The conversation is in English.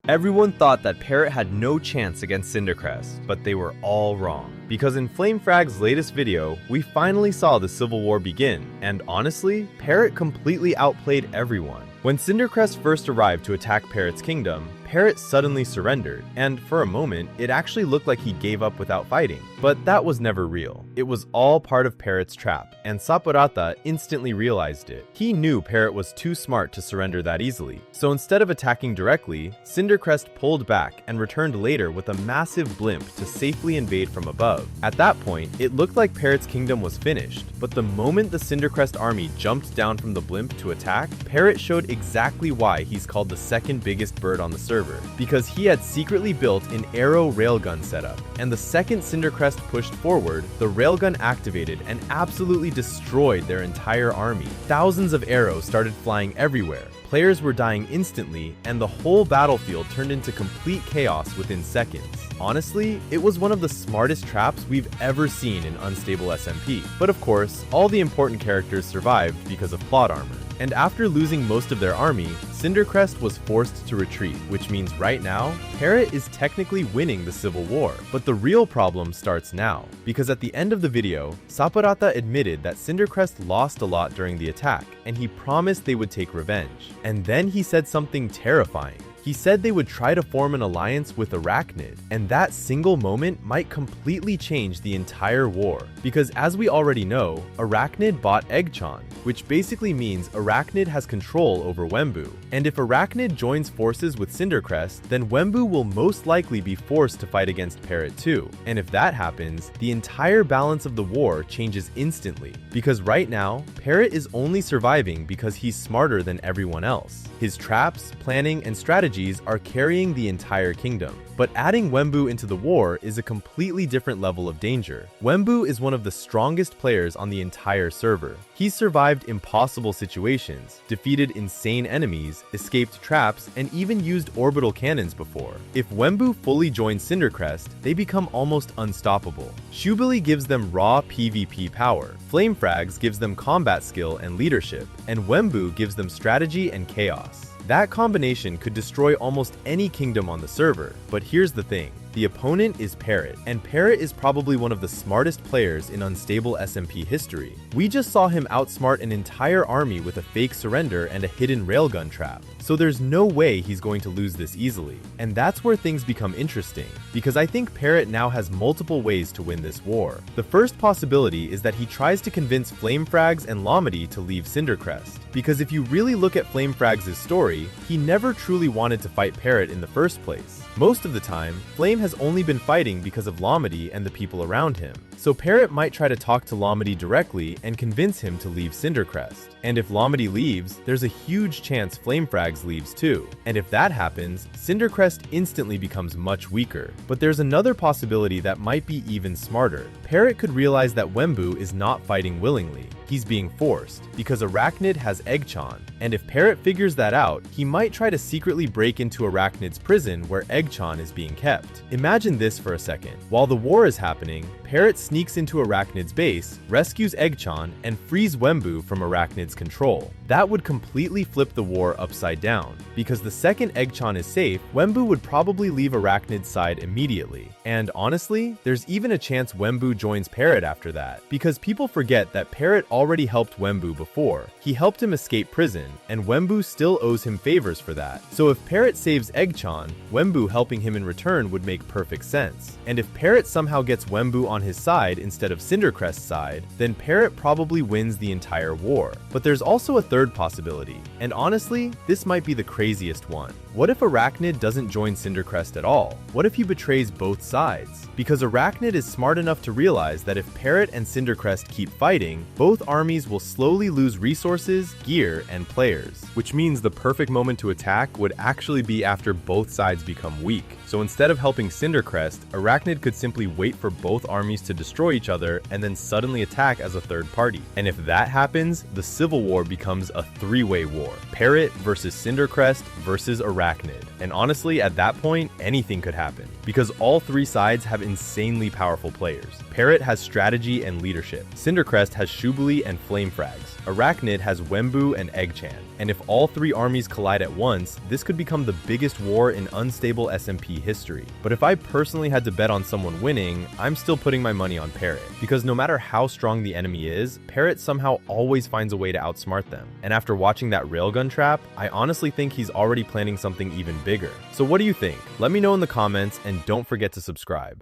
Everyone thought that Parrot had no chance against Cindercrest, but they were all wrong. Because in Flamefrag's latest video, we finally saw the Civil War begin, and honestly, Parrot completely outplayed everyone. When Cindercrest first arrived to attack Parrot's kingdom, Parrot suddenly surrendered, and for a moment, it actually looked like he gave up without fighting. But that was never real. It was all part of Parrot's trap, and Saporata instantly realized it. He knew Parrot was too smart to surrender that easily. So instead of attacking directly, Cindercrest pulled back and returned later with a massive blimp to safely invade from above. At that point, it looked like Parrot's kingdom was finished, but the moment the Cindercrest army jumped down from the blimp to attack, Parrot showed exactly why he's called the second biggest bird on the server. Because he had secretly built an arrow railgun setup, and the second Cindercrest pushed forward, the railgun activated and absolutely destroyed their entire army. Thousands of arrows started flying everywhere. Players were dying instantly, and the whole battlefield turned into complete chaos within seconds. Honestly, it was one of the smartest traps we've ever seen in Unstable SMP. But of course, all the important characters survived because of plot armor. And after losing most of their army, Cindercrest was forced to retreat, which means right now, Parrot is technically winning the Civil War. But the real problem starts now, because at the end of the video, Saporata admitted that Cindercrest lost a lot during the attack, and he promised they would take revenge. And then he said something terrifying. He said they would try to form an alliance with Arachnid, and that single moment might completely change the entire war. Because as we already know, Arachnid bought Eggchan, which basically means Arachnid has control over Wembu. And if Arachnid joins forces with Cindercrest, then Wembu will most likely be forced to fight against Parrot too. And if that happens, the entire balance of the war changes instantly. Because right now, Parrot is only surviving because he's smarter than everyone else. His traps, planning, and strategies are carrying the entire kingdom. But adding Wembu into the war is a completely different level of danger. Wembu is one of the strongest players on the entire server. He's survived impossible situations, defeated insane enemies, escaped traps, and even used orbital cannons before. If Wembu fully joins Cindercrest, they become almost unstoppable. Shubili gives them raw PvP power, Flamefrags gives them combat skill and leadership, and Wembu gives them strategy and chaos. That combination could destroy almost any kingdom on the server, but here's the thing. The opponent is Parrot, and Parrot is probably one of the smartest players in Unstable SMP history. We just saw him outsmart an entire army with a fake surrender and a hidden railgun trap. So there's no way he's going to lose this easily. And that's where things become interesting, because I think Parrot now has multiple ways to win this war. The first possibility is that he tries to convince Flamefrags and Lomedy to leave Cindercrest. Because if you really look at Flamefrags' story, he never truly wanted to fight Parrot in the first place. Most of the time, Flame has only been fighting because of Lomedy and the people around him. So Parrot might try to talk to Lomedy directly and convince him to leave Cindercrest. And if Lomedy leaves, there's a huge chance Flamefrags leaves too. And if that happens, Cindercrest instantly becomes much weaker. But there's another possibility that might be even smarter. Parrot could realize that Wembu is not fighting willingly. He's being forced, because Arachnid has Eggchan, and if Parrot figures that out, he might try to secretly break into Arachnid's prison where Eggchan is being kept. Imagine this for a second. While the war is happening, Parrot sneaks into Arachnid's base, rescues Eggchan, and frees Wembu from Arachnid's control. That would completely flip the war upside down, because the second Eggchan is safe, Wembu would probably leave Arachnid's side immediately. And honestly, there's even a chance Wembu joins Parrot after that, because people forget that Parrot already helped Wembu before. He helped him escape prison, and Wembu still owes him favors for that. So if Parrot saves Eggchan, Wembu helping him in return would make perfect sense. And if Parrot somehow gets Wembu on his side instead of Cindercrest's side, then Parrot probably wins the entire war. But there's also a third possibility, and honestly, this might be the craziest one. What if Arachnid doesn't join Cindercrest at all? What if he betrays both sides? Because Arachnid is smart enough to realize that if Parrot and Cindercrest keep fighting, both armies will slowly lose resources, gear, and players. Which means the perfect moment to attack would actually be after both sides become weak. So instead of helping Cindercrest, Arachnid could simply wait for both armies to destroy each other and then suddenly attack as a third party. And if that happens, the Civil civil war becomes a three-way war. Parrot versus Cindercrest versus Arachnid. And honestly, at that point, anything could happen, because all three sides have insanely powerful players. Parrot has strategy and leadership. Cindercrest has Shubli and Flamefrags. Arachnid has Wembu and Eggchan. And if all three armies collide at once, this could become the biggest war in unstable SMP history. But if I personally had to bet on someone winning, I'm still putting my money on Parrot, because no matter how strong the enemy is, Parrot somehow always finds a way to outsmart them. And after watching that railgun trap, I honestly think he's already planning something even bigger. So what do you think? Let me know in the comments, and don't forget to subscribe.